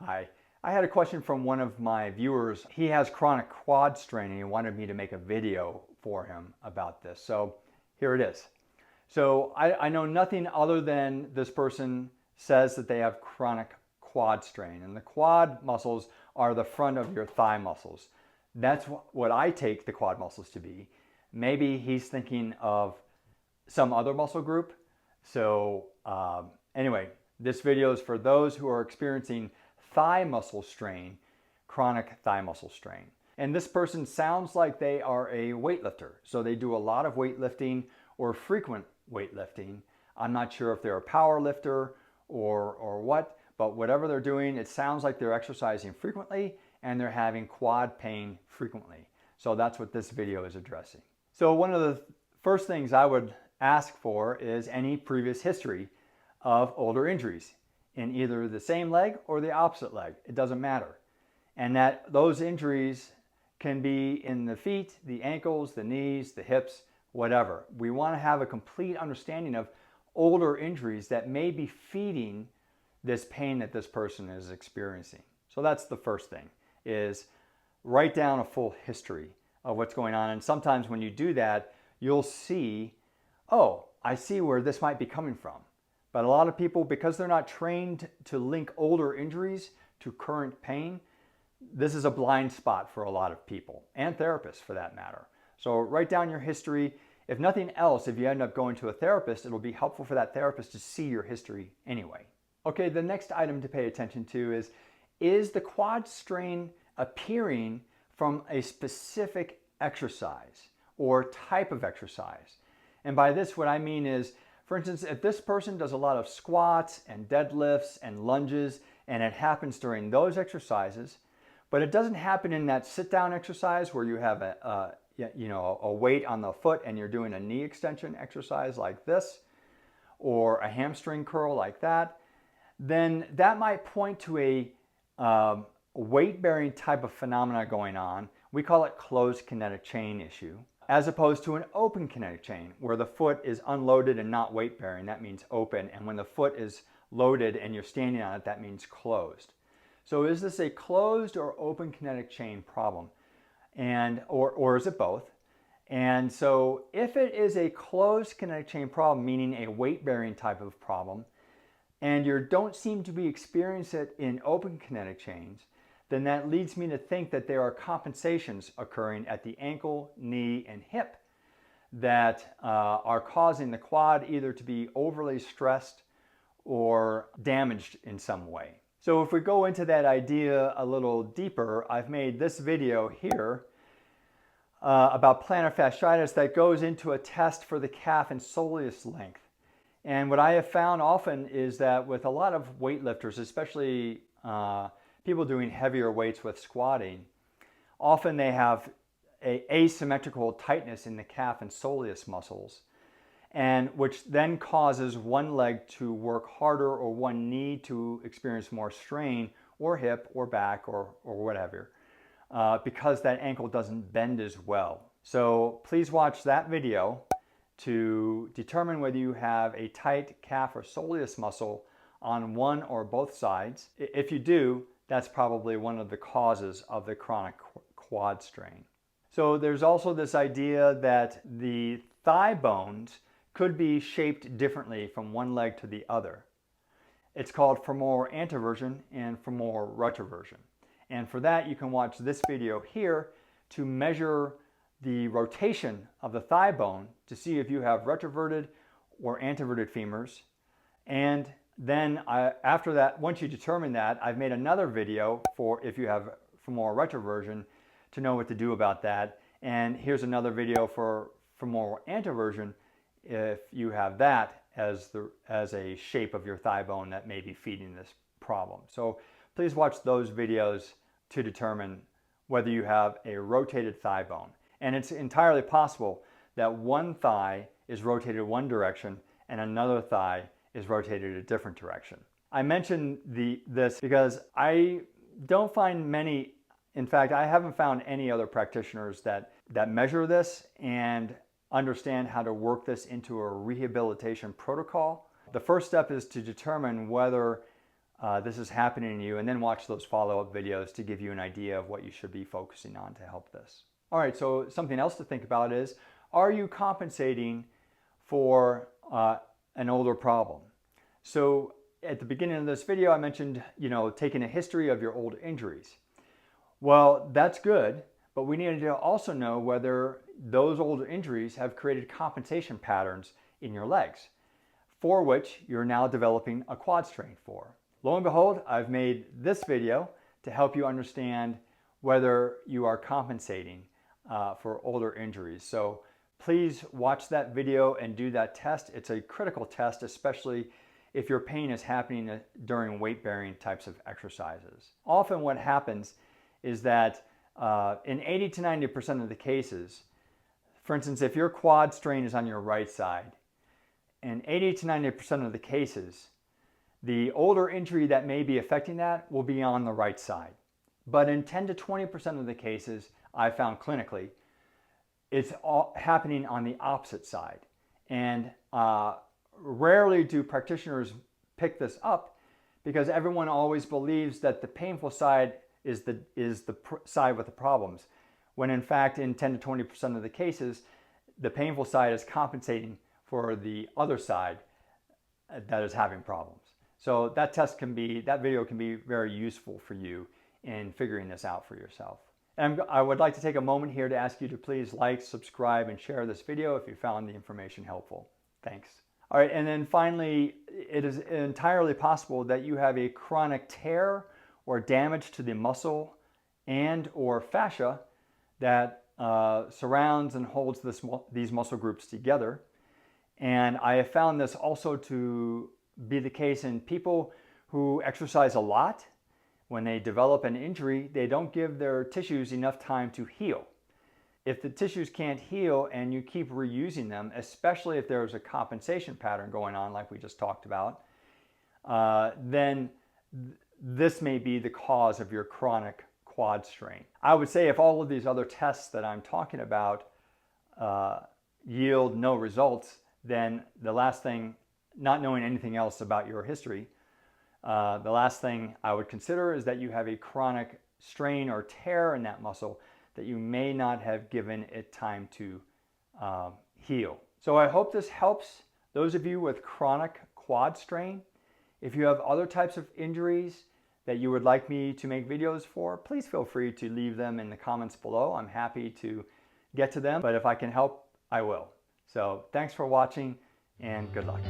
Hi. I had a question from one of my viewers. He has chronic quad strain and he wanted me to make a video for him about this. So here it is. So I know nothing other than this person says that they have chronic quad strain. And the quad muscles are the front of your thigh muscles. That's what I take the quad muscles to be. Maybe he's thinking of some other muscle group. So anyway, this video is for those who are experiencing thigh muscle strain, chronic thigh muscle strain. And this person sounds like they are a weightlifter. So they do a lot of weightlifting or frequent weightlifting. I'm not sure if they're a power lifter or what, but whatever they're doing, it sounds like they're exercising frequently and they're having quad pain frequently. So that's what this video is addressing. So one of the first things I would ask for is any previous history of older injuries in either the same leg or the opposite leg. It doesn't matter. And that those injuries can be in the feet, the ankles, the knees, the hips, whatever. We want to have a complete understanding of older injuries that may be feeding this pain that this person is experiencing. So that's the first thing, is write down a full history of what's going on. And sometimes when you do that, you'll see, oh, I see where this might be coming from. But a lot of people, because they're not trained to link older injuries to current pain, this is a blind spot for a lot of people, and therapists for that matter. So write down your history. If nothing else, if you end up going to a therapist, it'll be helpful for that therapist to see your history anyway. Okay, the next item to pay attention to is the quad strain appearing from a specific exercise or type of exercise? And by this, what I mean is, for instance, if this person does a lot of squats and deadlifts and lunges, and it happens during those exercises, but it doesn't happen in that sit-down exercise where you have a weight on the foot and you're doing a knee extension exercise like this, or a hamstring curl like that, then that might point to a weight-bearing type of phenomena going on. We call it closed kinetic chain issue, as opposed to an open kinetic chain where the foot is unloaded and not weight-bearing. That means open. And when the foot is loaded and you're standing on it, that means closed. So is this a closed or open kinetic chain problem? Or is it both? And so if it is a closed kinetic chain problem, meaning a weight-bearing type of problem, and you don't seem to be experiencing it in open kinetic chains, then that leads me to think that there are compensations occurring at the ankle, knee, and hip that are causing the quad either to be overly stressed or damaged in some way. So if we go into that idea a little deeper, I've made this video here about plantar fasciitis that goes into a test for the calf and soleus length. And what I have found often is that with a lot of weightlifters, especially people doing heavier weights with squatting, often they have an asymmetrical tightness in the calf and soleus muscles, and which then causes one leg to work harder or one knee to experience more strain, or hip or back or whatever, because that ankle doesn't bend as well. So please watch that video to determine whether you have a tight calf or soleus muscle on one or both sides. If you do, that's probably one of the causes of the chronic quad strain. So there's also this idea that the thigh bones could be shaped differently from one leg to the other. It's called femoral anteversion and femoral retroversion. And for that, you can watch this video here to measure the rotation of the thigh bone to see if you have retroverted or anteverted femurs. And then after that, once you determine that, I've made another video for if you have femoral retroversion to know what to do about that. And here's another video for femoral anteversion if you have that as a shape of your thigh bone that may be feeding this problem. So please watch those videos to determine whether you have a rotated thigh bone. And it's entirely possible that one thigh is rotated one direction and another thigh is rotated a different direction. I mention this because I don't find many, in fact, I haven't found any other practitioners that measure this and understand how to work this into a rehabilitation protocol. The first step is to determine whether this is happening to you, and then watch those follow-up videos to give you an idea of what you should be focusing on to help this. All right, so something else to think about is, are you compensating for an older problem? So at the beginning of this video, I mentioned, taking a history of your old injuries. Well, that's good, but we need to also know whether those old injuries have created compensation patterns in your legs, for which you're now developing a quad strain for. Lo and behold, I've made this video to help you understand whether you are compensating for older injuries. So please watch that video and do that test. It's a critical test, especially if your pain is happening during weight-bearing types of exercises. Often what happens is that in 80 to 90% of the cases, for instance, if your quad strain is on your right side, in 80 to 90% of the cases, the older injury that may be affecting that will be on the right side. But in 10 to 20% of the cases, I found clinically, it's all happening on the opposite side. And rarely do practitioners pick this up because everyone always believes that the painful side is the side with the problems, when in fact in 10 to 20% of the cases, the painful side is compensating for the other side that is having problems. So that video can be very useful for you in figuring this out for yourself. And I would like to take a moment here to ask you to please like, subscribe, and share this video if you found the information helpful. Thanks. All right, and then finally, it is entirely possible that you have a chronic tear or damage to the muscle and or fascia that surrounds and holds these muscle groups together. And I have found this also to be the case in people who exercise a lot. When they develop an injury, they don't give their tissues enough time to heal. If the tissues can't heal and you keep reusing them, especially if there's a compensation pattern going on like we just talked about, then this may be the cause of your chronic quad strain. I would say if all of these other tests that I'm talking about yield no results, then the last thing, not knowing anything else about your history, the last thing I would consider is that you have a chronic strain or tear in that muscle that you may not have given it time to heal. So I hope this helps those of you with chronic quad strain. If you have other types of injuries that you would like me to make videos for, please feel free to leave them in the comments below. I'm happy to get to them, but if I can help, I will. So thanks for watching and good luck.